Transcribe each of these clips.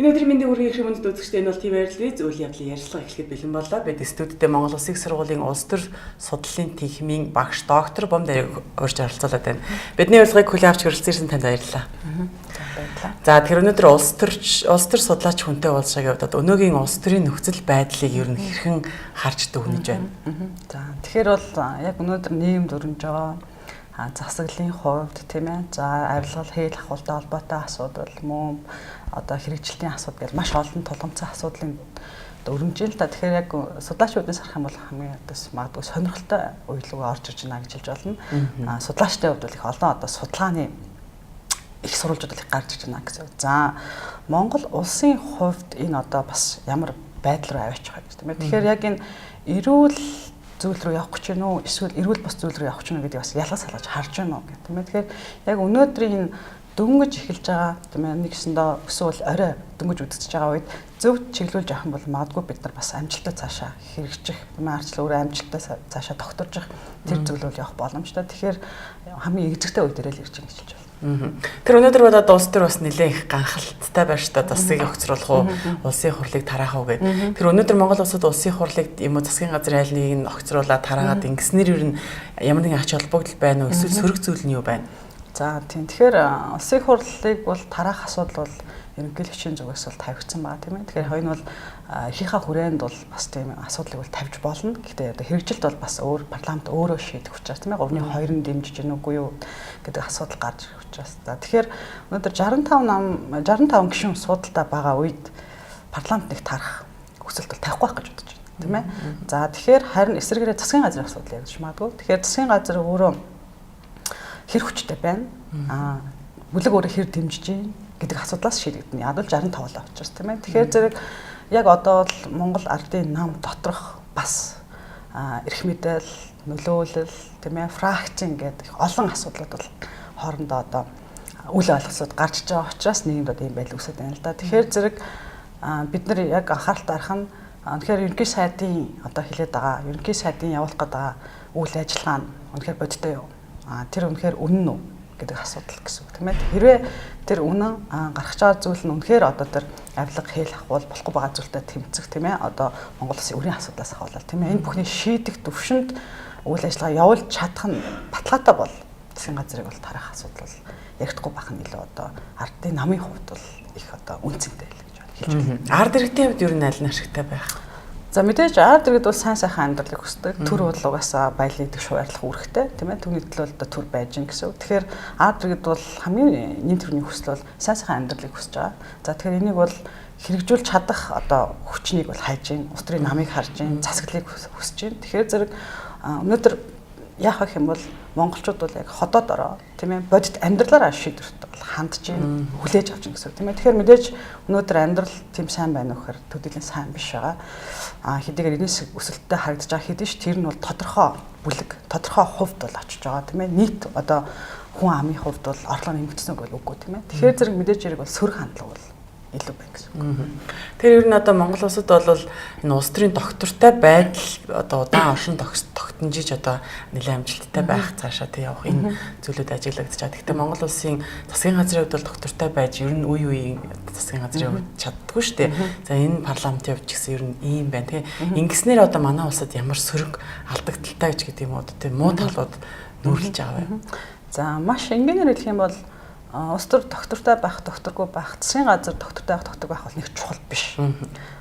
Энэ өдрийн мэндийг хүргэх шиг хүнд үзэгчтэй энэ бол TVR-ийн үйл явдлын ярилцлага эхлэхэд бэлэн боллоо. Бид студидтэй Монгол Улсын их сургуулийн улс төр судлалын тэнхимийн багш доктор Бомдарыг урьж оролцуулаад байна. Бидний урилгыг хүлээн авч хүрэлцэн ирсэн танд баярлалаа. За тэгэхээр өнөөдөр улс төр судлаач хүнтэй уулзахыг явдаад өнөөгийн улс төрийн нөхцөл байдлыг ер нь хэрхэн харж дүгнэж байна. За тэгэхээр бол яг өнөөдөр нийгэмд өрнөж байгаа засаглалын хувьд тийм ээ. За авилгал хэл ахуйтай холбоотой асуудал мөн одоо хэрэгжилтийн асуудал гэж маш олон тулгымцсан асуудлын өрнөж л та. Тэгэхээр яг судлаачдын сарах юм бол хамгийн одоос магадгүй сонирхолтой үйл рүү орж иж байна гэж хэлж болно. Судлаачдын хувьд бол их олон одоо судалгааны их сурвалжууд их гарч иж байна гэсэн. За Монгол улсын хувьд энэ одоо бас ямар байдал руу аваачих вэ гэх тийм ээ. Тэгэхээр яг энэ эрүүл зүйл рүү явах гэж байна уу эсвэл эрүүл бус зүйл рүү явах гэж байна гэдгийг бас ялгаж салгаж харж байна уу гэх тийм ээ. Тэгэхээр яг өнөөдрийн энэ дөнгөж эхэлж байгаа тийм ээ нэгсэндээ эсвэл орой дөнгөж үдчихэж байгаа үед зөв чиглүүлж авах юм бол магадгүй бид нар бас амжилттай цаашаа хэрэгжих тийм ээ арчлал өөрөө амжилттай цаашаа тогтворж тэр зөвлөл явах боломжтой. Тэгэхээр хамгийн эзэгтэй үе дээр л ирж байгаа гэж хэлж байна. Тэр өнөөдөр бодоод улс төр бас нэлээд их ганхалттай байна шүү дээ. Засгийг огцруулах уу, улсын хурлыг тараах уу гэдэг. Тэр өнөөдөр Монгол улсад улсын хурлыг юм уу засгийн газрын айл нэгийг нь огцруулаад тараагаад ингэснээр ер нь ямар нэгэн ач холбогдол байна уу? Эсвэл сөрөг зүйл нь юу байна? За тийм. Тэгэхээр улсын хурлыг бол тараах асуудал бол ерөнхийдөө хичээн зүгээс бол тавигдсан байгаа тийм ээ. Тэгэхээр хоёр нь бол ихийнхаа хүрээнд бол бас тийм асуудлыг бол тавьж болно. Гэхдээ одоо хэрэгжилт бол бас өөр парламент өөрөө шийдэх учраас тийм ээ. 3-2 нь дэмжиж гэнэ үгүй юу гэдэг асуудал гарч ирэх учраас. За тэгэхээр өнөөдөр 65 гишүүн судалтай байгаа үед парламентыг тарах хүсэлт бол тавихгүй байх гэж бодож байна тийм ээ. За тэгэхээр харин эсрэгээрээ засгийн газрын асуудал явж магадгүй. Тэгэхээр засгийн газар өөрөө хэр хүчтэй байна. Бүлэг өөрөө хэр дэмжиж байна гэдэг асуудлаас шийдэгдэнэ. Яг л 65 л авчирс тийм ээ. Тэгэхээр зэрэг яг одоо бол Монгол ардын нам доторх бас эрх мэдэл, нөлөөлөл тийм ээ, фракцийн гэдэг олон асуудлууд бол хоорондоо одоо үл ойлголцоод гарч иж байгаа учраас нийгэмд одоо ийм байдал үүсэж байна л да. Тэгэхээр зэрэг бид нар яг анхааралтай харах нь тэгэхээр ерөнхий сайдын одоо хэлээд байгаа ерөнхий сайдын явуулах гэдэг үйл ажиллагаа нь үнэхээр бодиттой юу? Тэр үнэхээр үнэн үү гэдэг асуудал гэсэн үг тийм ээ. Хэрвээ тэр үнэн гарах байгаа зүйл нь үнэхээр одоо тэр авилга хэл ахвал болохгүй байгаа зүйлтэй тэмцэх тийм ээ. Одоо Монгол Улсын өрийн асуудлаас ахвал тийм ээ. Энэ бүхний шийдэх төвшөнд үйл ажиллагаа явуулж чадах нь баталгаатай бол засгийн газрыг бол тарах асуудал бол ярихгүй байх нь илүү одоо ардын намын хувьд бол их одоо үнцэнтэй л гэж хэлж байна. Ард иргэдийн хувьд ер нь аль нь ашигтай байх? За мэдээж ард иргэд бол сайн сайхан амьдралыг хүсдэг. Төр бол угаасаа баялаг идэх шуурлах үүрэгтэй тийм ээ. Түүний төлөө одоо төр байж гин гэсэн. Тэгэхээр ард иргэд бол хамгийн нийт төрний хүсэл бол сайн сайхан амьдралыг хүсэж байгаа. За тэгэхээр энийг бол хэрэгжүүлж чадах одоо хүчнийг бол хайж гин. Улс төрийн намыг харж гин, засаглалыг хүсэж гин. Тэгэхээр зэрэг өнөөдөр яах вэ юм бол монголчууд бол яг ходоодороо тийм ээ бодит амьдралаараа шийдвэрт бол хандж гин, хүлээж авч гин гэсэн. Тийм ээ. Тэгэхээр мэдээж өнөөдөр амьдрал тийм сайн байна уу гэхээр төдийлөн сайн биш байгаа. Хэдийгээр энэс өсөлттэй харагдаж байгаа хэдий ч тэр нь бол тодорхой бүлэг, тодорхой хувьд бол очиж байгаа тийм ээ. Нийт одоо хүн амын хувьд бол орлого нэмэгдсэн үг бол үгүй тийм ээ. Тэгэхээр зэрэг мэдээж хэрэг бол сөрөг хандлага бол илүү байна гэсэн үг. Тэр ер нь одоо Монгол улсад бол энэ улс төрийн доктортой байдал одоо удаан оршин тогтножиж одоо нэлээд амжилттай байх цаашаа тэг явах энэ зүйлүүд ажиглагдаж байгаа. Гэхдээ Монгол улсын засгийн газрын хувьд бол доктортой байж ер нь үе үеийн засгийн газрын хувьд чаддгүй шүү дээ. За энэ парламентын хувьд ч гэсэн ер нь ийм байна. Тэгээ ингэснээр одоо манай улсад ямар сөрөг алдагдaltaй гэж гэдэг юм уу тийм муу талууд нүүрлэж байгаа вэ? За маш энгийнээр хэлэх юм бол улс төр доктортой байх, докторгүй байх, засгийн газар доктортой байх, докторгүй байх бол нэг чухал биш.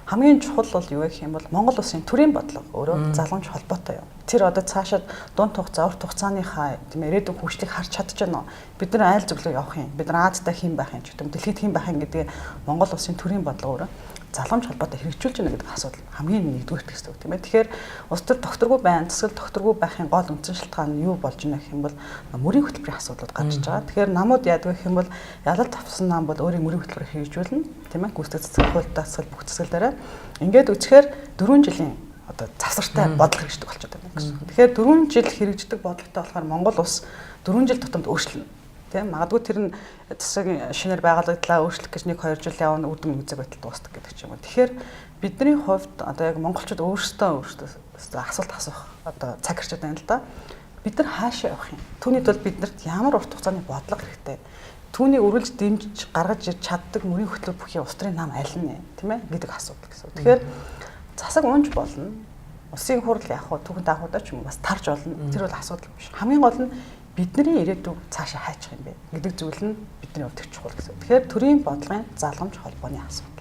Хамгийн чухал бол юу гэх юм бол Монгол улсын төрийн бодлого өөрөө залгамж холбоотой юм. Тэр одоо цаашаад дунд хугацаа, урт хугацааныхаа тийм ирээдүйн хөгжлийг харж чадчихна уу? Бид нар айл зөвлөө явах юм. Бид нар Азтай хэн байх юм ч гэдэг, дэлхийд хэн байх юм гэдэг Монгол улсын төрийн бодлого өөрөө заламж холбоотой хэрэгжүүлж байна гэдэг асуудал хамгийн нэгдүгээр гэсэн үг тийм ээ. Тэгэхээр улс төр докторгүй байна, засаг докторгүй байхын гол үндсэн шалтгаан нь юу болж байна гэх юм бол мөрийн хөтөлбөрийн асуудлууд гарч иж байгаа. Тэгэхээр намууд яадаг гэх юм бол ялалт авсан нам бол өөрийн мөрийн хөтөлбөрийг хэрэгжүүлнэ тийм ээ. Гүйцэтгэх засаг, хууль даатгал бүх засаглаараа ингээд үцхээр 4 жилийн одоо завсартай бодлого хэрэгждэг болчиход байна гэсэн. Тэгэхээр 4 жил хэрэгждэг бодлоготой болохоор Монгол улс 4 жил тутамд өөрчлөнө. Тийм магадгүй тэр нь засгийн шинээр байгуулагдлаа өөрчлөх гэж 1-2 жил явна үр дүн үзэг байтал дуустдаг гэдэг ч юм уу. Тэгэхээр бидний хувьд одоо яг монголчууд өөрсдөө асуулт асуух одоо цаг гарчод байна л да. Бид нар хаашаа явах юм? Түүнийд бол биднэрт ямар урт хугацааны бодлого хэрэгтэй? түүнийг үргэлж дэмжиж гаргаж ирж чаддаг мөрийн хөтлөө бүхий улс төрийн нам аль нь тийм ээ гэдэг асуудал гэсэн. Тэгэхээр засаг унж болно. Улсын хурл яг хуу түүхэн дагуудаа ч юм уу бас тарж болно. Тэр бол асуудал биш. Хамгийн гол нь бидний ирээдүйг цаашаа хайчих юм бэ гэдэг зүйл нь бидний хувьд чухал гэсэн. Тэгэхээр төрийн бодлогын залгамж холбооны асуудал.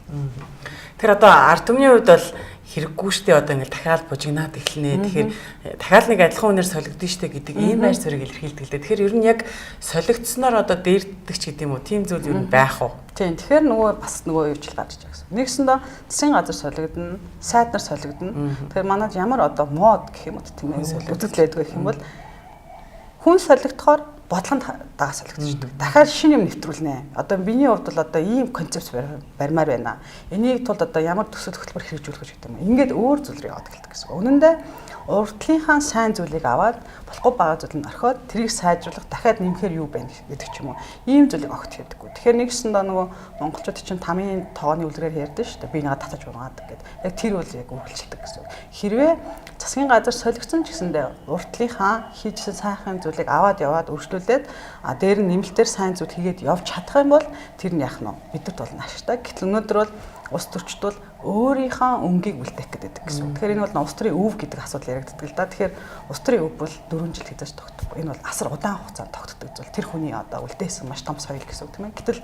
Тэр одоо ард түмний хувьд бол хэрэггүй штэ одоо ингээл дахиад бужигнаад эхэлнэ. Тэгэхээр дахиад нэг адилхан үнээр солигдсон штэ гэдэг ийм байр суурийг илэрхийлдэг лээ. Тэгэхээр ер нь яг солигдсноор одоо дээрддэг ч гэдэг юм уу? Тийм зүйл ер нь байх уу? Тийм. Тэгэхээр нөгөө бас нөгөө юуч л гарч иж байгаа гэсэн. Нэгсэндээ засгийн газар солигдно, сайд нар солигдно. Тэгэхээр манайд ямар одоо мод гэх юм уу тийм ээ үзэгдлээдгүй гэх юм бол хүн солигдохоор бодлогонд дагаа солигдчихдаг. Дахиад шинэ юм нэвтрүүлнэ. Одоо миний хувьд бол одоо ийм концепц барьмаар байна. Энийг тулд одоо ямар төсөл хөтөлбөр хэрэгжүүлэх гэж гэдэг юм. Ингээд өөр зүйл рүү яваад эхэлдэг гэсэн. Үнэн дээр урдлынхаа сайн зүйлийг аваад болохгүй бага зүйл нь орхиод тэрийг сайжруулах дахиад нэмэхээр юу байна гэдэг ч юм уу. Ийм зүйлийг огт хийдэггүй. Тэгэхээр нэгсэндээ нөгөө монголчууд чинь тамийн тоогоны үлрээр ярьдэн шүү дээ. Би нэгэ татаж ургаадаг гэдэг. Яг тэр үл яг үргэлжилдэг гэсэн. Хэрвээ засгийн газар солигдсон ч гэсэндээ урдлынхаа хийжсэн сайхан зүйлийг аваад яваад өргөжлүүлээд дээр нь нэмэлтээр сайн зүйл хийгээд явж чадах юм бол тэр нь яах нь бидэрт бол ашигтай. Гэтэл өнөөдөр бол улс төрчд бол өөрийнхөө өнгийг үлдээх гэдэг гэсэн. Тэгэхээр энэ бол улс төрийн өв гэдэг асуудал яригддаг л да. Тэгэхээр улс төрийн өв бол 4 жил хийж тогтохгүй. Энэ бол асар удаан хугацаанд тогтдог зүйл. Тэр хүний одоо үлдээсэн маш том соёл гэсэн үг тийм ээ. Гэтэл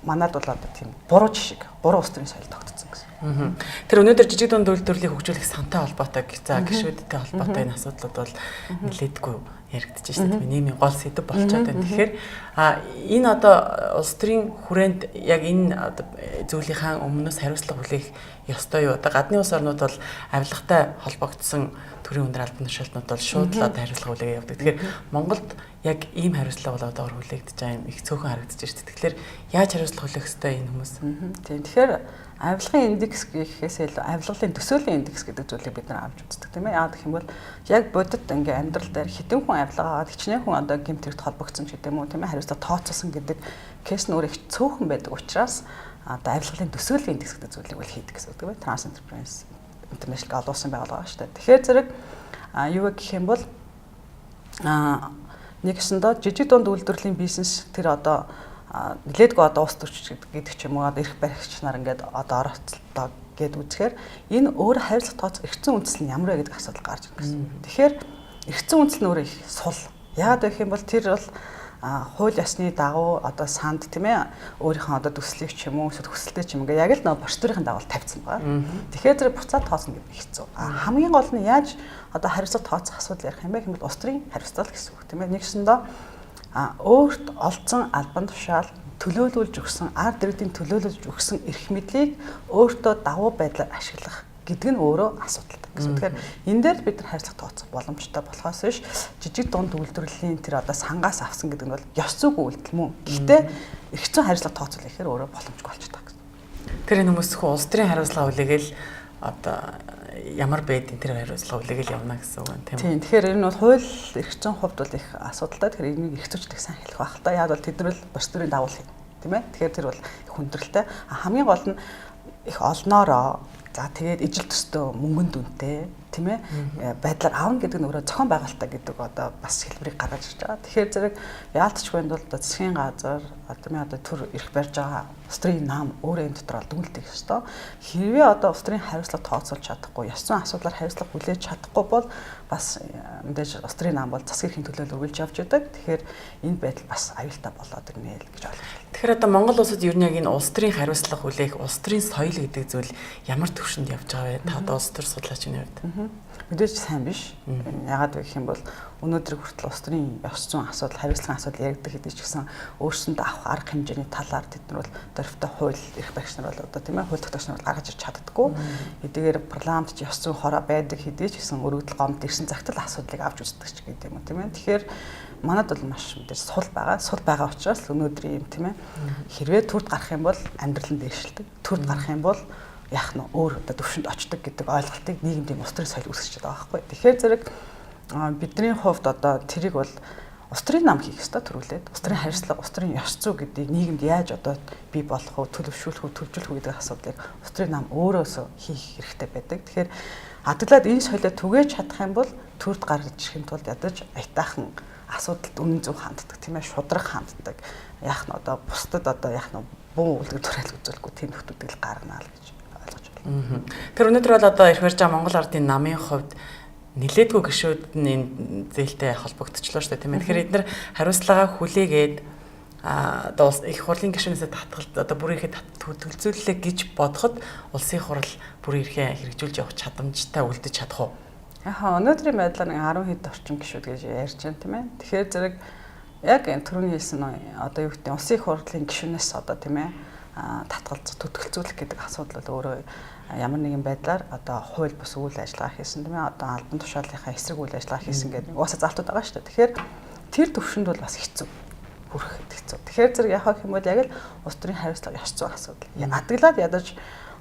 манад бол одоо тийм буруу жишг, буруу улс төрийн соёл тогтцсон гэсэн. Тэр өнөөдөр жижиг дунд үйлдвэрлэлийг хөгжүүлэх сантай холбоотой гişүүдтэй холбоотой энэ асуудлууд бол нэлээдгүй яригдчих шүү дээ. Нийгмийн гол сэдэв болчиход байна. Тэгэхээр энэ одоо улс төрийн хүрээнд яг энэ одоо зүйлийнхаа өмнөөс хариуцлага хүлээх ёстой юу? Одоо гадны улс орнууд бол авилгатай холбогдсон төрийн өндөр албан тушаалтнууд бол шууд л одоо хариуцлага хүлээгээ явдаг. Тэгэхээр Монголд яг ийм хариуцлага бол одоо хүлээгдэж байгаа юм их цөөхөн харагдаж байна шүү дээ. Тэгэхээр яаж хариуцлага хүлээх ёстой энэ хүмүүс? Тийм. Тэгэхээр авилгын индекс гэхээс илүү авилгалын төсөөлийн индекс гэдэг зүйлийг бид нар авч үздэг тийм ээ. Яагаад гэх юм бол яг бодит ингээ амьдрал дээр хэдэн хүн авилгаагаад хичнээн хүн одоо гэмтэрэгт холбогдсон ч гэдэг юм уу тийм ээ. Хариуцлага тооцсон гэдэг кейс нь өөрөө их цөөхөн байдаг учраас одоо авилгалын төсөөлийн индекс гэдэг зүйлийг бол хийдэг гэсэн үг тийм ээ. Trans Enterprise International олуулсан байгууллага шүү дээ. Тэгэхээр зэрэг юу гэх юм бол нэгсэндээ жижиг дунд үйлдвэрлэлийн бизнес тэр одоо нэлээдгүй одоо ус төрч гэдэг ч юм уу одоо эрх баригч нар ингээд одоо оролцолтой гэд үзэхээр энэ өөр хариуцлага тооцох эрхцэн үндэслэл нь ямар вэ гэдэг асуудал гарч ирнэ гэсэн. Тэгэхээр эрхцэн үндэслэл нь өөрөө их сул. Яагаад гэх юм бол тэр бол хууль ёсны дагуу одоо санд тийм ээ өөрийнхөө одоо төслийг ч юм уу эсвэл хүсэлтэй ч юм ингээ яг л нөө процедурын дагуу тавьсан байгаа. Тэгэхээр тэр буцаад тооцно гэдэг хэцүү. Хамгийн гол нь яаж одоо хариуцлага тооцох асуудал ярих юм бэ гэвэл улс төрийн хариуцлага гэсэн үг тийм ээ. Нэгсэндээ өөрт олдсон албан тушаал төлөөлүүлж өгсөн ард иргэдийн төлөөлүүлж өгсөн эрх мэдлийг өөртөө давуу байдлаар ашиглах гэдэг нь өөрөө асуудалтай гэсэн. Тэгэхээр энэ дээр бид нар хариуцлага тооцох боломжтой болохоос биш жижиг дунд үйлдвэрлэлийн тэр одоо сангаас авсан гэдэг нь бол ёс зүйн үйлдэл мөн. Гэхдээ эрх зүйн хариуцлага тооцох гэхээр өөрөө боломжгүй болчихдог гэсэн. Тэр энэ хүмүүс хөө улс төрийн хариуцлага хүлээгээл одоо ямар байдیں۔ Тэр хариуцлага хүлээгээл явна гэсэн үг байна тийм үү? Тийм. Тэгэхээр энэ бол хууль эрх зүйн хувьд бол их асуудалтай. Тэгэхээр энийг эрх зүйчдийг сайн хэлэх байх л та. Яг бол тэд нар л бус төрийн дагуул хийнэ тийм ээ. Тэгэхээр тэр бол их хүндрэлтэй. Хамгийн гол нь их олноороо за тэгээд ижил төстэй мөнгөнд үнэтэй тийм ээ байдлаар аавна гэдэг нь өөрөө зохион байгуулалтаа гэдэг одоо бас хэлбэрийг гаргаж ирж байгаа. Тэгэхээр зэрэг яалтчгүй бол одоо засгийн газар тийм ээ одоо төр эрх барьж байгаа улс төрийн нам өөрөө энэ дотор дүнэлтэх ёстой. Хэрвээ одоо улс төрийн хариуцлага тооцоолж чадахгүй, ёс зүйн асуудлаар хариуцлага хүлээж чадахгүй бол бас мэдээж улс төрийн нам бол засгийн эрхийн төлөөлөл үргэлж явж байдаг. Тэгэхээр энэ байдал бас аюултай болоод ирнэ л гэж ойлгож байна. Тэгэхээр одоо Монгол улсад ер нь яг энэ улс төрийн хариуцлага хүлээх, улс төрийн соёл гэдэг зүйл ямар төвшөнд явж байгаа вэ? Та одоо улс төр судлаачны хувьд. Мэдээж сайн биш. Ягаад вэ гэх юм бол өнөөдөр хүртэл улс төрийн ёс зүйн асуудал, хариуцлагын асуудал яригддаг хэдий ч гэсэн өөрсөндөө авах арга хэмжээний талаар тэд нар бол дөрвтэй хууль эрх баригч нар бол одоо тийм ээ хууль тогтоогч нар бол гаргаж ирч чаддаггүй. Эдгээр парламент ёс зүйн хороо байдаг хэдий ч гэсэн өргөдөл гомд ирсэн загтал асуудлыг авч үздэг ч гэдэг юм уу тийм ээ. Тэгэхээр манад бол маш мэдээж сул байгаа учраас өнөөдрийн юм тийм ээ хэрвээ төрд гарах юм бол амьдрал нь дээшилдэг. Төрд гарах юм бол яах нь өөр одоо төвшөнд очдог гэдэг ойлголтыг нийгэмдийн улс төрийн соёл үүсгэж байгаа байхгүй. Тэгэхээр зэрэг бидний хувьд одоо тэрийг бол улс төрийн нам хийх ёстой төрүүлээд улс төрийн хариуцлага, улс төрийн ёс зүй гэдгийг нийгэмд яаж одоо бий болох вэ, төлөвшүүлэх үү, төлөвлөх үү гэдэг асуудлыг улс төрийн нам өөрөөсөө хийх хэрэгтэй байдаг. Тэгэхээр хадгалаад энэ соёлоо түгээж чадах юм бол төрд гаргаж ирэх тулд ядаж аятайхан асуудалд үнэн зөв ханддаг тийм ээ шудраг ханддаг яах нь одоо бусдад одоо яах нь буу үлгэр дуурай үзүүлэхгүй тийм нөхдүүдийг гаргана л гэж ойлгож байна. Тэр өнөөдөр бол одоо ирэх барьж байгаа Монгол Ардын намын хувьд нэлээдгүй гишүүд нь энэ зээлтэй холбогдчихлоо шүү дээ тийм ээ. Тэгэхээр эдгээр хариуцлагаа хүлээгээд одоо их хурлын гишүүнээс татгалт одоо бүр ихэд төлөвлөлөө гэж бодоход улсын хурал бүр ирэхээ хэрэгжүүлж явах чадамжтай үлдэж чадах уу? Өнөөдрийн байдлаар 10 хэд орчим гишүүд гэж ярьж байна тийм ээ. Тэгэхээр зэрэг яг энэ түрүүний хэлсэн одоо юу гэдэг улсын хурлын гишүүнээс одоо тийм ээ татгалзах төтгөлцүүлэх гэдэг асуудал бол өөрөө ямар нэгэн байдлаар одоо хууль бус үйл ажиллагаа хийсэн тийм ээ одоо албан тушаалынхаа эсрэг үйл ажиллагаа хийсэн гэдэг угаасаа залтууд байгаа шүү дээ. Тэгэхээр тэр төвшөнд бол бас хэцүү хүрэхэд хэцүү. Тэгэхээр зэрэг яхах юм бол яг л улс төрийн хариуцлага ёс зүйн асуудал. Адаглаад ядаж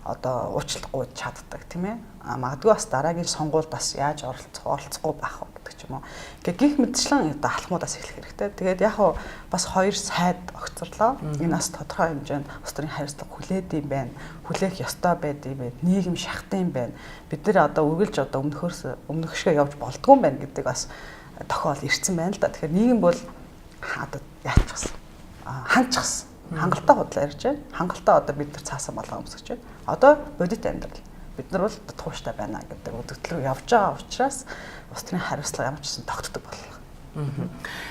одоо уучлахгүй чаддаг тийм ээ. Магадгүй бас дараагийн сонгуульд бас яаж оролцохгүй байх вэ гэдэг ч юм уу. Гэх мэтчлэн одоо алхмуудаас эхлэх хэрэгтэй. Тэгээд яг хуу бас хоёр сайд огцорлоо. Энэ бас тодорхой хэмжээнд улс төрийн хариуцлага хүлээд юм байна. Хүлээх ёстой байдаг юм байна. Нийгэм шахтан юм байна. Бид нэр одоо үргэлж одоо өмнөхшгөө явж болдгүй юм байна гэдэг бас тохиол ирсэн байна л да. Тэгэхээр нийгэм бол яачихсан. Ханчихсан. Хангалттай худлаа ярьж байна. Хангалттай одоо бид нар цаасан болгоо өмсөж байна. Одоо бодит амьдрал бид нар бол тууштай байна гэдэг үгдэл рүү явж байгаа учраас улс төрийн хариуцлага ямар ч гэсэн тогтдог боллоо.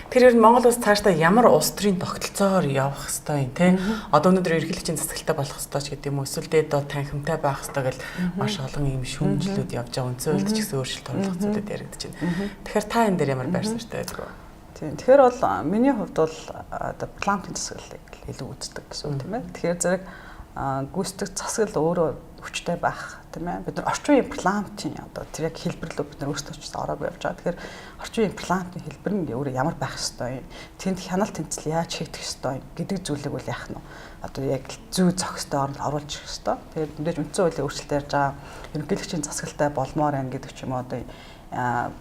Тэгэхээр ер нь Монгол улс цаашдаа ямар улс төрийн тогтолцоогоор явах ёстой юм те? Одоо өнөөдөр эрхлэгчийн засаглалтай болох ёстой ч гэдэг юм уу? Эсвэл дээд доод танхимтай байх ёстой гэл маш олон юм шүүмжлүүд явж байгаа. Үндсэн хуульд ч гэсэн өөрчлөлт оруулах зүйлүүд яригдаж байна. Тэгэхээр та энэ дээр ямар байр суурьтай байдаг вэ? Тийм. Тэгэхээр бол миний хувьд бол одоо парламентын засаглалыг илүү үздэг гэсэн тийм ээ. Тэгэхээр зэрэг гүйцэтгэх засаглал өөрөө хүчтэй байх тийм ээ. Бид нар орчин үеийн парламентын одоо тэр яг хэлбэрлөө бид нар өөрсдөө ч ороогүй явж байгаа. Тэгэхээр орчин үеийн парламентын хэлбэр нь өөрөө ямар байх ёстой юм? Тэнд хяналт тэнцэл яаж хийгдэх ёстой гэдэг зүйлийг бол яах нь одоо яг зүй зохистой оруулж ирэх ёстой. Тэгээд мэдээж үндсэн хуулийн өөрчлөлт ярьж байгаа ерөнхийлөгчийн засаглалтай болмоор байна гэдэг ч юм уу одоо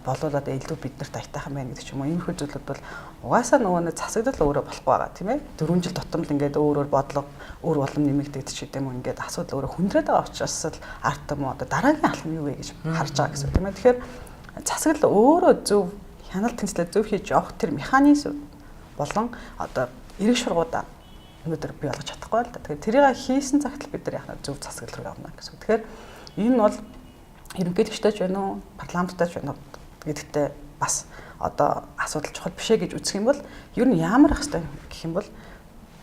болоод илүү биднэрт аятайхан байна гэдэг ч юм уу. Иймэрхүү зүйлүүд бол угаасаа нөгөө засаглал өөрөө болохгүй байгаа тийм ээ. 4 жил тутамд ингээд өөр бодлого, өөр улам нэмэгдээд ч гэдэм үү ингээд асуудал өөрөө хүндрээд байгаа учраас л арт юм одоо дараагийн алхам юу вэ гэж харж байгаа гэсэн тийм ээ. Тэгэхээр засаглал өөрөө зөв хяналт тэнцлээ зөв хийж явах тэр механизм болон одоо эрэг шургуудаа өнөөдөр бий болгож чадахгүй л да. Тэгэхээр тэрийг хийсэн цагт бид нар яхаа зөв засаглал руу явна гэсэн. Тэгэхээр энэ нь бол ерөнхийлөгчтэй ч байна уу, парламенттай ч байна уу гэдэгтээ бас одоо асуудал чухал биш ээ гэж үзэх юм бол ер нь ямар ах хэвээр гэх юм бол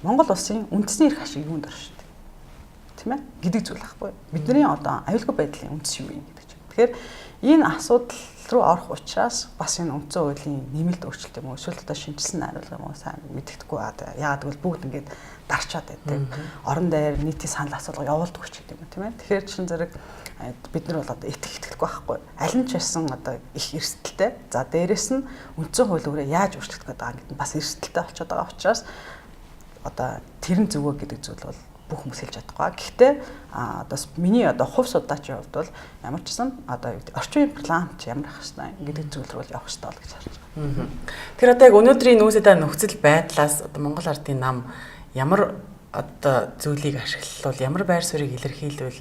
Монгол улсын үндэсний эрх ашиг юунд орно шүү дээ. Тийм ээ? Гэдэг зүйл байхгүй. Бидний одоо аюулгүй байдлын үндэс юу юм гэдэг чинь. Тэгэхээр энэ асуудал руу орох учраас бас энэ үндсэн хуулийн нэмэлт өөрчлөлт юм уу эсвэл одоо шинжилсэн найруулга юм уу сайн мэддэхгүй байгаа. Яагаад гэвэл бүгд ингээд дарчаад байдаг. Орон даяар нийтийн санал асуулга явуулдаг ч гэдэг юм тийм ээ. Тэгэхээр чин зэрэг бид нар бол одоо итгэхгүй байхгүй. Аль нь ч байсан одоо их эрсдэлтэй. За дээрэс нь үндсэн хууль өөрөө яаж өөрчлөгдөх гэдэг нь бас эрсдэлтэй болчиход байгаа учраас одоо тэр нь зөвөө гэдэг зүйл бол бүх хүмүүс хэлж чадахгүй. Гэхдээ одоо миний одоо хувь судаачийн хувьд бол ямар ч гэсэн одоо орчин үеийн парламент ямар ах хэвээр гэдэг зүйл рүү явах хэрэгтэй л гэж харж байгаа. Тэр одоо яг өнөөдрийн нөөцөд нөхцөл байдлаас одоо Монгол Ардын нам ямар одоо зүйлийг ашиглавал ямар байр суурийг илэрхийлвэл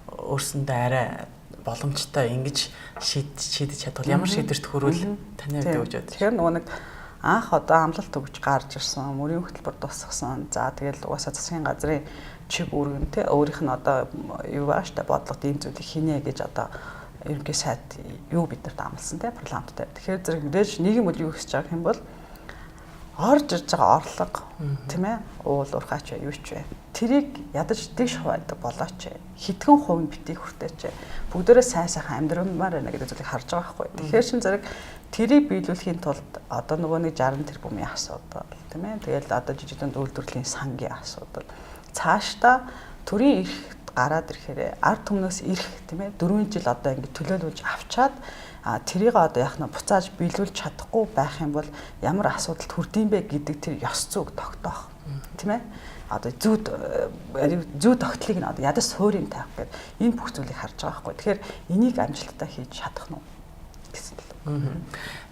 өөрсөндөө арай боломжтой ингэж шийдэж чадвал ямар шийдвэрт хүрвэл таны хувьд гэж бодож. Тэгэхээр нөгөө нэг анх одоо амлалт өгж гарч ирсэн, мөрийн хөтөлбөр тусгасан. За тэгэл угаасаа засгийн газрын чиг үүргэн те өөрийнх нь одоо юу байгаа штэ бодлогод ийм зүйлийг хийнэ гэж одоо ерөнхий сайд юу биднэрт амласан те парламенттай. Тэгэхээр зэрэг мэдээж нийгэм бол юу хийж байгаа юм бол орж ирж байгаа орлого тийм ээ уул уурхаач юу ч вэ. Тэрийг ядаж дэш хуваадаг болооч хитгэн хувь нь битгий хүртээч бүгдээрээ сайн сайхан амьдрамаар байна гэдэг зүйлийг харж байгаа байхгүй. Тэгэхээр шин зэрэг тэрийг биелүүлэхийн тулд одоо нөгөө нэг 60 тэрбумын асуудал тийм ээ тэгэл одоо жижигхэн үйлдвэрлэлийн сангийн асуудал цаашдаа төрийн эрх гараад ирэхээр ард түмнөөс ирэх тийм ээ 4 жил одоо ингэ төлөөлүүлж авчаад тэрийг одоо яах нь буцааж биелүүлж чадахгүй байх юм бол ямар асуудалд хүрдэм бэ гэдэг тэр ёс зүйг тогтоох тийм ээ одоо зүү тогтлыг нь одоо ядаж суурийн тавих гэдэг энэ бүх зүйлийг харж байгаа байхгүй. Тэгэхээр энийг амжилттай хийж чадах нь гэсэн л.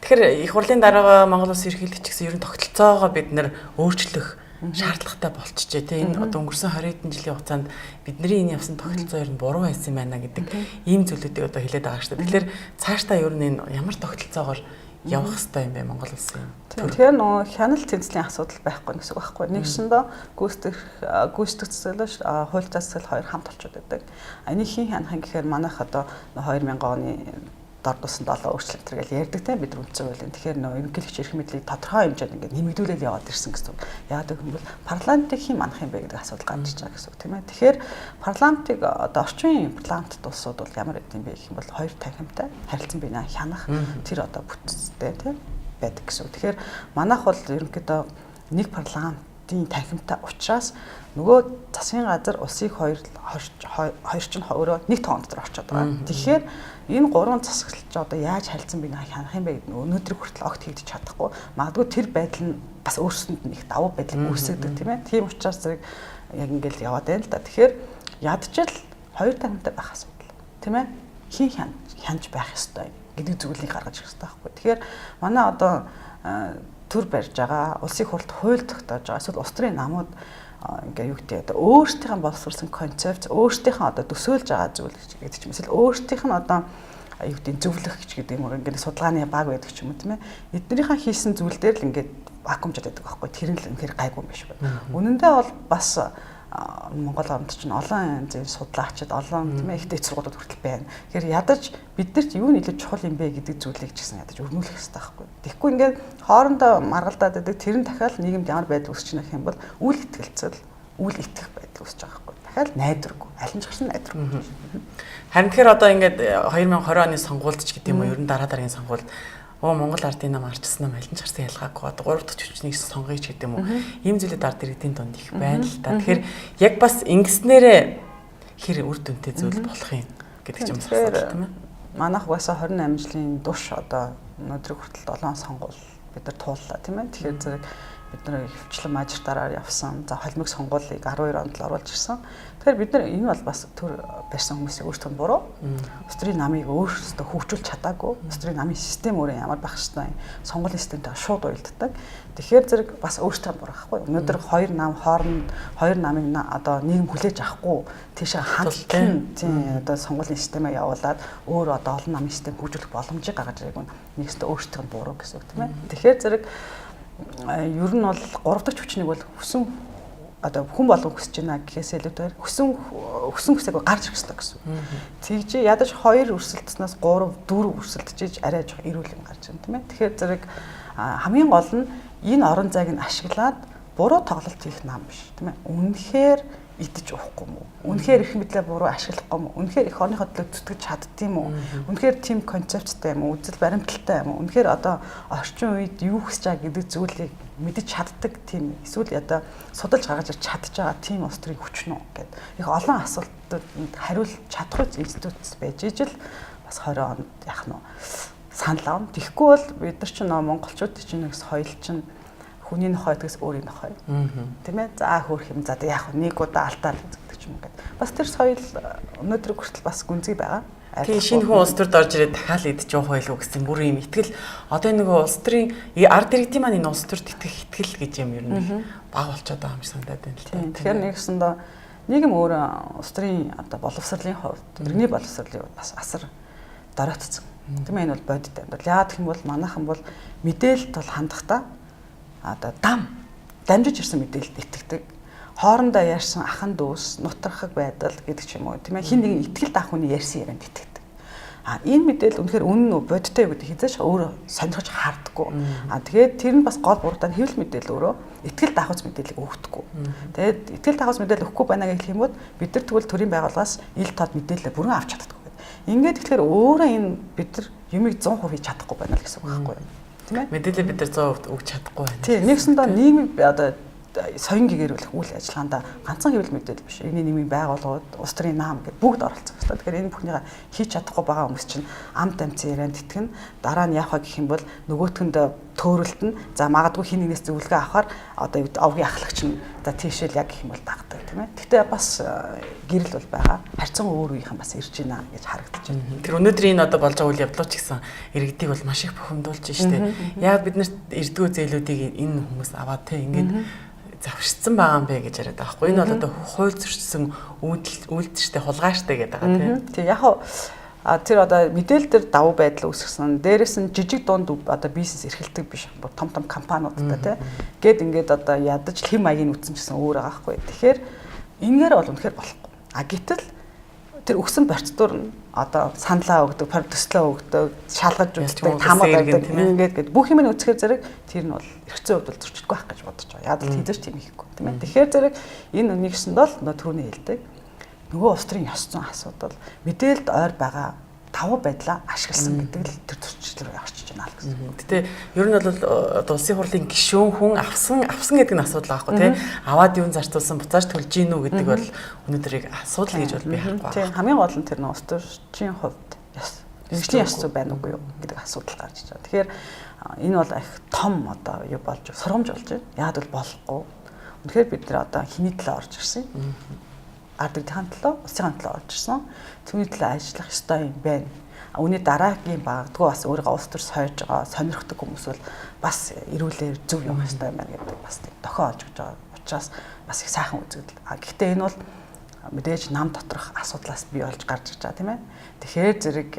Тэгэхээр их хурлын дараагаа Монгол Улсын ерөнхийлөгч гэсэн ерөн тогтолцоогоо бид нэр өөрчлөх шаардлагатай болчихжээ тийм энэ одоо өнгөрсөн 20 хэдэн жилийн хугацаанд бидний энэ явсан тогтолцоо ер нь буруу байсан байна гэдэг ийм зүйлүүдийг одоо хэлээд байгаа шүү дээ. Тэгэхээр цаашдаа ер нь энэ ямар тогтолцоогоор явах хэрэгтэй юм бэ Монгол улсын? Тэгэхээр нөгөө хяналт тэнцлийн асуудал байхгүй гэсэн үг байхгүй. Нэгсэндээ гүйцэтгэх засаглал, хууль засаглал хоёр хамт болчиход байдаг. Энийг хэн хянах юм гэхээр манайх одоо 2000 оны дор тусан 7 өөрчлөлт гэж ярьдаг тийм бид үндсэн хуулийн. Тэгэхээр нөгөө ерөнхийлөгч эрх мэдлийг тодорхой хэмжээнд ингээд нэмэгдүүлэл яваад ирсэн гэсэн үг. Яагаад гэвэл парламентыг хэн манах юм бэ гэдэг асуудал гарч иж байгаа гэсэн үг тийм ээ. Тэгэхээр парламентыг одоо орчин парламентт улсууд бол ямар гэдэг юм бэ гэх юм бол хоёр танхимтай харилцан бинаа хянах тэр одоо бүтцтэй тийм байдаг гэсэн үг. Тэгэхээр манайх бол ерөнхийдөө нэг парламентын танхимтай учраас нөгөө засгийн газар улсыг хоёр чинь өөрөө нэг тоон дотор орчод байгаа. Тэгэхээр энэ гурван засаглалч одоо яаж харилцан бинаа хянах юм бэ гэдэг нь өнөөдөр хүртэл огт хийгдэж чадахгүй. Магадгүй тэр байдал нь бас өөрсөнд нь их давуу байдлыг үүсгэдэг тийм ээ. Тийм учраас зэрэг яг ингээл яваад байна л да. Тэгэхээр ядчил хоёр танхимтай байх асуудал тийм ээ. Хин хянж байх ёстой гэдэг зүйлийг гаргаж ирэх хэрэгтэй байхгүй. Тэгэхээр манай одоо төр барьж байгаа улсын хурлд хууль тогтоож байгаа эсвэл улс төрийн намууд ингээ юу гэдэг одоо өөрсдийнх нь боловсруулсан концепц өөрсдийнх нь одоо төсөөлж байгаа зүйл гэдэг чинь эсвэл өөрсдийнх нь одоо юу гэдэг зөвлөх гэдэг юм уу ингээ судалгааны баг байдаг ч юм уу тийм ээ эднэрийнхээ хийсэн зүйл дээр л ингээ вакуумжаад байдаг байхгүй тэр нь л үнэхээр гайгүй юм биш үү үнэндээ бол бас Монгол амт чинь олон янзын судлаачид олон тийм ээ ихтэй сургуулиуд хүртэл байна. Тэгэхээр ядаж биднэрт юу нэлээд чухал юм бэ гэдэг зүйлийг ч гэсэн ядаж өрнүүлэх хэрэгтэй байхгүй. Тэгэхгүй ингээд хоорондоо маргалдаад байдаг тэр нь дахиад нийгэмд ямар байдал үүсч байгаа юм бол үл итгэлцэл, үл итгэх байдал үүсч байгаа байхгүй. Дахиад найдваргүй, аль нь ч гарсан найдваргүй. Харин тэгэхээр одоо ингээд 2020 оны сонгуульд ч гэдэг юм уу ер нь дараа дараагийн сонгуульд Монгол ардын нам арчсан нам аль нь ч гарсан ялгаагүй одоо 3 дахь хүчнийг сонгоё ч гэдэг юм уу. Ийм зүйлүүд ард иргэдийн дунд их байна л да. Тэгэхээр яг бас ингэснээрээ хэр үр дүнтэй зүйл болох юм гэдэг ч юм асууж тийм ээ. Манайх угаасаа 28 жилийн турш одоо өнөөдөр хүртэл 7 сонгуул бид нар тууллаа тийм ээ. Тэгэхээр зэрэг бид нар хөвчлэн мажистараар явсан. За холимог сонгуулийг 12 онд л оруулж ирсэн. Тэгэхээр бид нар энэ бол бас төр барьсан хүмүүсийн өөрсдөө буруу. Улс төрийн намыг өөрсдөө хөгжүүлж чадаагүй. Улс төрийн намын систем өөрөө ямар байх ёстой юм. Сонгуулийн системтэй шууд уялддаг. Тэгэхээр зэрэг бас өөрсдөө буруу байхгүй. Өнөөдөр хоёр нам хооронд хоёр намыг одоо нийгэм хүлээж авахгүй тийшээ хандлан тийм одоо сонгуулийн системээ явуулаад өөр одоо олон намын систем хөгжүүлэх боломжийг гаргаж ирэх нь нэгсдээ өөрсдөө буруу гэсэн үг тийм ээ. Тэгэхээр зэрэг ер нь бол 3 дахь хүчнийг бол хүсэн одоо хүн болгон хүсэж байна гэхээс илүүтэйгээр хүсэн хүсээгүй гарч ирэх хэрэгтэй гэсэн. Тэгж ядаж 2 өрсөлдснөөс 3 4 өрсөлдөж арай жоох эрүүл юм гарч ирнэ тийм ээ. Тэгэхээр зэрэг хамгийн гол нь энэ орон зайг нь ашиглаад буруу тоглолт хийх нам биш тийм ээ. Үнэхээр идэж уухгүй юм уу? Үнэхээр их мэдлээ буруу ашиглахгүй юм уу? Үнэхээр их орныхоо төлөө зүтгэж чаддсан юм уу? Үнэхээр тийм концепттай юм уу? Үзэл баримталтай юм уу? Үнэхээр одоо орчин үед юу хийж байгаа гэдэг зүйлийг мэдэж чаддаг тийм эсвэл одоо судалж гаргаж ирж чадж байгаа тийм улс төрийн хүч нүү гэдэг. Их олон асуултууд хариулж чадахгүй институт байж ижил бас 20 онд яах нь санал авна. Тэгэхгүй бол бид нар чинь монголчууд чинь нэг соёл чинь хүний нохой гэдгээс өөрийн нохой. Тийм ээ. За хөөх юм. За яг нэг удаа алдаад гэдэг ч юм гээд. Бас тэр соёл өнөөдөр хүртэл бас гүнзгий байгаа. Тийм шинэ хүн улс төрд орж ирээд дахиад идэж явах байлгүй гэсэн бүр юм итгэл одоо нөгөө улс төрийн ард иргэдийн маань энэ улс төрд итгэх итгэл гэж юм ер нь баг болчиход байгаа юм шиг санагдаад байна л та. Тэгэхээр нэгсэндээ нийгэм өөрөө улс төрийн одоо боловсролын хувьд иргэний боловсролын хувьд бас асар дороотцсон. Тийм ээ энэ бол бодит амьдрал. Яагаад гэх юм бол манайхан бол мэдээлэлд бол хандахдаа одоо дамжиж ирсэн мэдээлэлд итгэдэг. Хоорондоо ярьсан ахан дүүс, нутрахаг байдал гэдэг ч юм уу тийм ээ хин нэгэн итгэл даах хүний ярьсан ярианд итгэдэг. Энэ мэдээлэл үнэхээр үнэн үү бодиттой юу гэдэг хязгаарч өөрөө сонирхож хардггүй. Тэгээд тэр нь бас гол буруудаа хэвлэл мэдээлэл өөрөө итгэл даахуйц мэдээллийг өгөхгүй. Тэгээд итгэл даахуйц мэдээлэл өгөхгүй байна гэх юм бол бид нар тэгвэл төрийн байгууллагаас ил тод мэдээлэл бүрэн авч чаддаггүй гэдэг. Ингээд тэгэхээр өөрөө энэ бид нар юмыг 100% хийж чадахгүй байна л гэсэн үг байхгүй юу? Тийм ээ. Мэдээлэл бид нар 100% өгч чадахгүй байна. Тийм нэгсэндээ нийгмийн одоо соён гэгэрүүлэх үйл ажиллагаанд ганцхан хэвлэл мэдээлэл биш. Энийн нийгмийн байгууллагууд, улс төрийн наам гэдэг бүгд оролцох хэрэгтэй. Тэгэхээр энэ бүхнийг хийж чадахгүй байгаа хүмүүс чинь амт амцын ярианд итгэн дараа нь яах вэ гэх юм бол нөгөөтгөнд төөрөлтөн за магадгүй хин нэгнээс зөвлөгөө авахаар одоо овгийн ахлагч нь за тийшэл яг гэх юм бол дагдаг тийм ээ. Гэтэ бас гэрэл бол байгаа. Харьцан өөр үеийнхэн бас ирж байна гэж харагдаж байна. Тэр өнөөдрийн энэ одоо болж байгаа үйл явдлууд ч гэсэн иргэдийг бол маш их бухимдуулж байна шүү дээ. Яг бид нарт эрдгүү зээлүүдийг энэ хүмүүс аваад те ингээд завширсан байгаа юм бэ гэж яриад байгаа хгүй. Энэ бол одоо хууль зөрчсөн үйлдэлтэй хулгайштай гэдэг байгаа тийм. Тийм яг тэр одоо мэдээлэл дээр давуу байдал үүсгэсэн. Дээрээс нь жижиг дунд одоо бизнес эрхэлдэг биш. Том компаниудтай гээд ингээд одоо ядаж хэм маягийн үтсэн гэсэн өөр байгаа байхгүй. Тэгэхээр энэгээр бол үнэхээр болохгүй. Гэтэл тэр өгсөн процедур нь одоо саналаа өгдөг, төслөө өгдөг, шалгаж үздэг, хамаадаг ингээд бүх юм нь үзэхээр зэрэг тэр нь бол эрхцэн хувьд зөрчилгүй байх гэж бодож байгаа. Яг л тийзэж тийм хийхгүй тийм ээ. Тэгэхээр зэрэг энэ нэгсэнд бол түрүүний хэлдэг. Нөгөө улс төрийн ёс зүйн асуудал мэдээлэлд ойр байгаа давуу байдлаа ашигласан гэдэг л тэр зөрчил рүү орчиж байна л гэсэн. Гэтэ ер нь бол одоо улсын хурлын гишүүн хүн авсан гэдэг нь асуудал байхгүй тий. Аваад юун зарцуулсан буцааж төлж гин үү гэдэг бол өнөөдрийг асуудал гэж бол би харахгүй. Тийм хамгийн гол нь тэр нь улс төрийн хувьд нэгжлийн ёс зүй байна уугүй юу гэдэг асуудал гарч иж байгаа. Тэгэхээр энэ бол их том одоо юу болж сургамж болж байна. Яг л болохгүй. Үнэхээр бид нэр одоо хиний төлөө орж ирсэн. Ард иргэдийн төлөө, улсын төлөө орж ирсэн. Түүний төлөө ажиллах ёстой юм байна. Үүний дараагийн багдгүй бас өөрийгөө улс төр сойж байгаа, сонирхдаг хүмүүс бол бас эрүүлэр зөв юм ёстой юм байна гэдэг бас тийм дохио олж гэж байгаа. Учираас бас их сайхан үзэгдэл. Гэхдээ энэ бол мэдээж нам доторх асуудлаас бий болж гарч ирж байгаа тийм ээ. Тэгэхээр зэрэг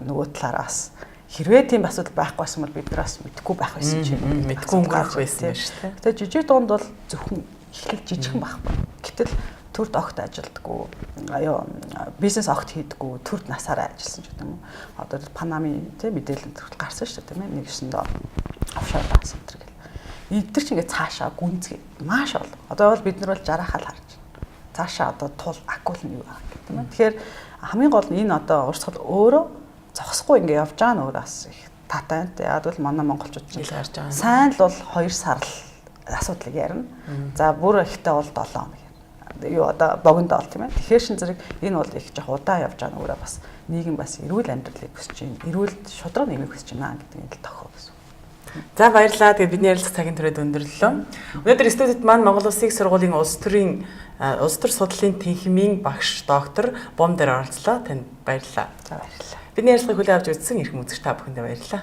нөгөө талаараас хэрвээ тийм асуудал байхгүй байсан бол бид нараас мэдэхгүй байх байсан чинь мэдэхгүй өнгөрөх байсан байна шүү дээ. Тэгээ жижиг дунд бол зөвхөн ихэл жижигхэн байхгүй. Гэтэл төрд огт ажилдаггүй, бизнес огт хийдэггүй, төрд насаараа ажилласан ч гэдэг юм уу. Одоо Панамын тийм мэдээлэл төрөл гарсан шүү дээ тийм ээ. Нэгсэнд офшор банк центр гэл. Эдгээр чинь ингээд цаашаа гүнзгий маш бол. Одоо бол бид нар бол жарахаал харж байна. Цаашаа одоо тул акул нь юу аа гэх тийм ээ. Тэгэхээр хамгийн гол нь энэ одоо урсгал өөрөө зогсохгүй ингээд явж байгаа нь өөрөө бас их таатай. Яг бол манай монголчууд чинь сайн л бол 2 сар л асуудлыг ярина. За бүр ихтэй бол 7 хоног. Юу одоо богино дол тийм ээ. Тэгэхээр шин зэрэг энэ бол их жоох удаа явж байгаа нүрээ бас нийгэм бас эрүүл амьдралыг хүсэж байна. Эрүүл шудраг нийгмийг хүсэж байна гэдэг нь л тохио гэсэн. За баярлалаа. Тэгээд бидний ярилцах цагийн түрээд өндөрлөлөө. Өнөөдөр студид маань Монгол Улсын их сургуулийн улс төр судлалын тэнхимийн багш доктор Бом дээр оролцлоо. Танд баярлалаа. За баярлалаа. Бидний ярилцлагыг хүлээн авч үзсэн эрхэм үзэгч та бүхэндээ баярлалаа.